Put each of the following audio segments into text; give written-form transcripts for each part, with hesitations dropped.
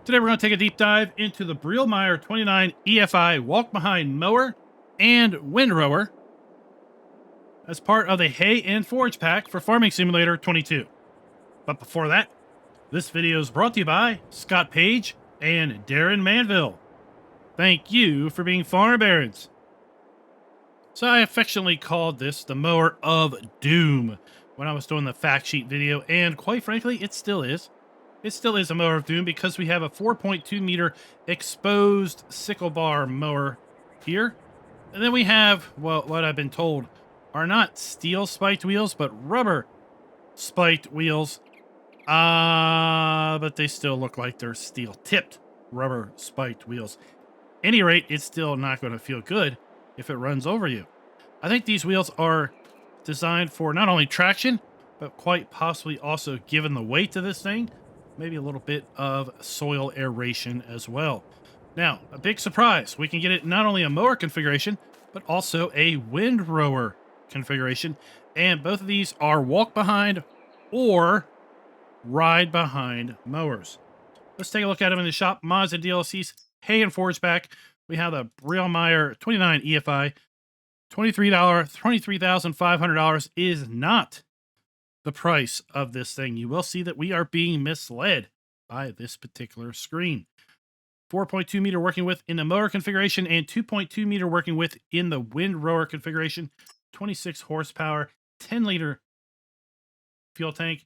Today we're going to take a deep dive into the Brielmaier 29 EFI walk-behind mower and windrower as part of the Hay and Forage pack for Farming Simulator 22. But before that, this video is brought to you by Scott Page and Darren Manville. Thank you for being farmer barons. So I affectionately called this the Mower of Doom when I was doing the fact sheet video, and quite frankly, it still is. It still is a Mower of Doom because we have a 4.2 meter exposed sickle bar mower here. And then we have, well, what I've been told are not steel spiked wheels, but rubber spiked wheels. But they still look like they're steel tipped rubber spiked wheels. Any rate, it's still not going to feel good if it runs over you. I think these wheels are designed for not only traction, but quite possibly also, given the weight of this thing, maybe a little bit of soil aeration as well. Now, a big surprise, we can get it not only a mower configuration, but also a windrower configuration. And both of these are walk behind or ride behind mowers. Let's take a look at them in the shop. Mods and DLCs, Hay and Forage back. We have the Brielmaier 29 EFI. $23,500 is not the price of this thing. You will see that we are being misled by this particular screen. 4.2 meter working width in the mower configuration and 2.2 meter working width in the windrower configuration. 26 horsepower, 10 liter fuel tank.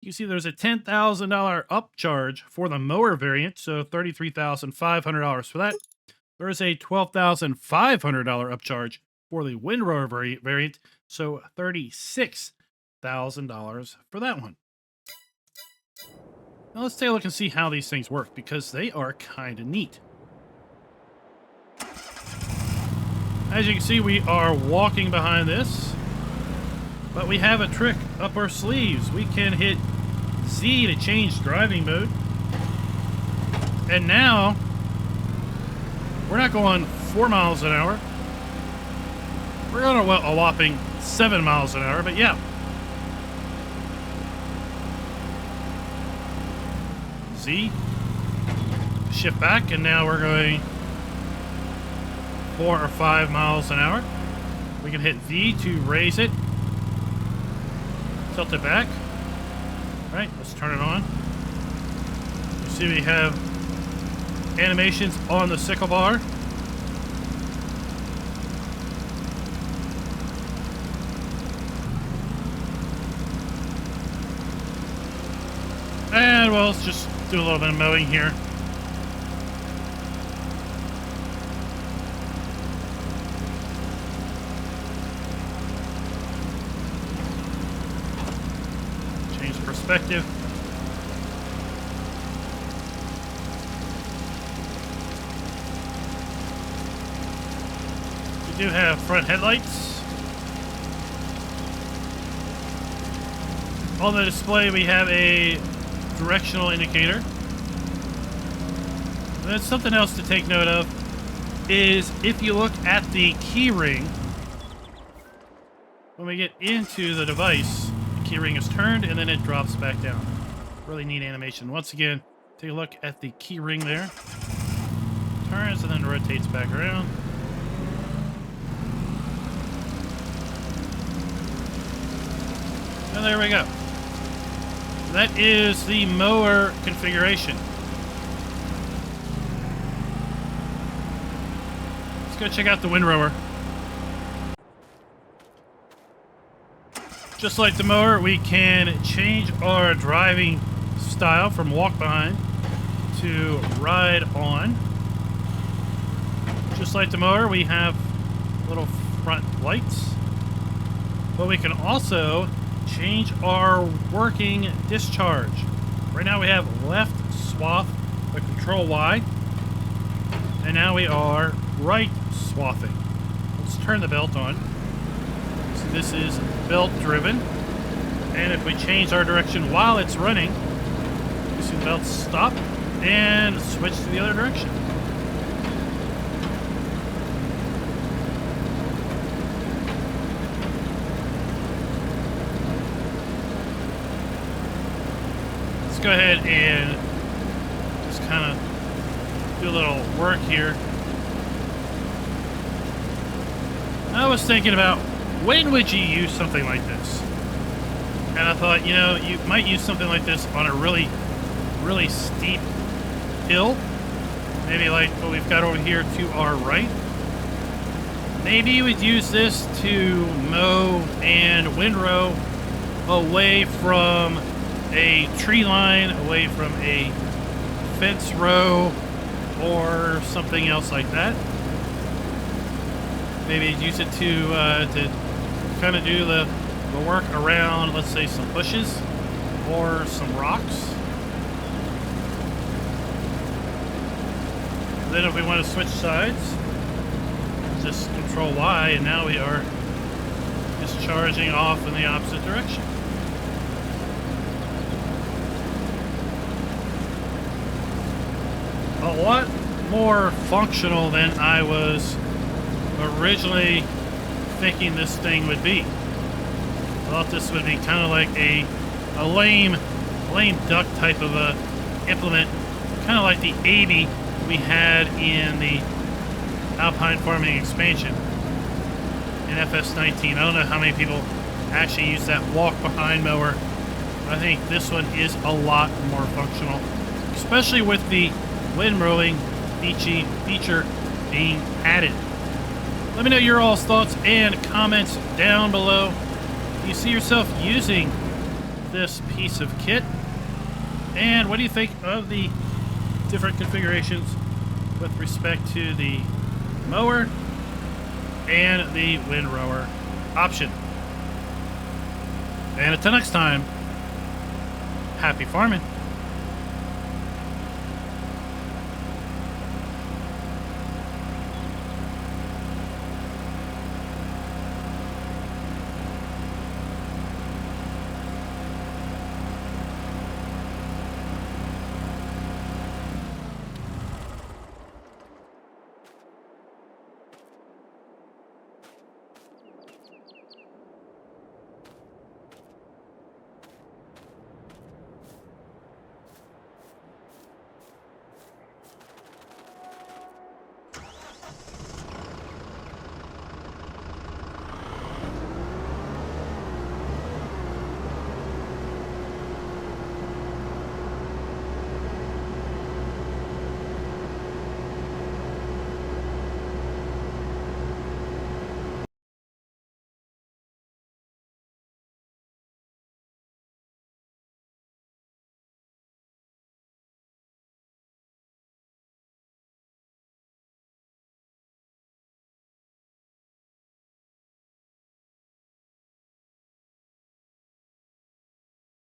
You can see there's a $10,000 upcharge for the mower variant, so $33,500 for that. There is a $12,500 upcharge for the windrower variant, so $36,000 for that one. Now let's take a look and see how these things work, because they are kind of neat. As you can see, we are walking behind this, but we have a trick up our sleeves. We can hit Z to change driving mode. And now, we're not going 4 miles an hour. We're going a whopping 7 miles an hour, but yeah. Z. Shift back, and now we're going 4 or 5 miles an hour. We can hit V to raise it. Tilt it back. All right, let's turn it on. You see we have animations on the sickle bar. And well, let's just do a little bit of mowing here. Change perspective. We do have front headlights. On the display, we have a directional indicator. And then something else to take note of is if you look at the key ring, when we get into the device, the key ring is turned and then it drops back down. Really neat animation. Once again, take a look at the key ring there. Turns and then rotates back around. And there we go. That is the mower configuration. Let's go check out the windrower. Just like the mower, we can change our driving style from walk behind to ride on. Just like the mower, we have little front lights, but we can also change our working discharge. Right now we have left swath, the control Y, and now we are right swathing. Let's turn the belt on. So this is belt driven, and if we change our direction while it's running, you see the belt stop and switch to the other direction. Go ahead and just kind do a little work here. I was thinking about when would you use something like this? And I thought, you know, you might use something like this on a really, really steep hill. Maybe like what we've got over here to our right. Maybe you would use this to mow and windrow away from a tree line, away from a fence row, or something else like that. Maybe use it to kind of do the work around, let's say, some bushes or some rocks. Then if we want to switch sides, just Control Y, and now we are discharging off in the opposite direction. A lot more functional than I was originally thinking this thing would be. I thought this would be kind of like a lame duck type of a implement, kind of like the 80 we had in the Alpine Farming expansion in FS19. I don't know how many people actually use that walk-behind mower. I think this one is a lot more functional, especially with the windrowing feature being added. Let me know your all's thoughts and comments down below. Do you see yourself using this piece of kit? And what do you think of the different configurations with respect to the mower and the windrower option? And until next time, happy farming.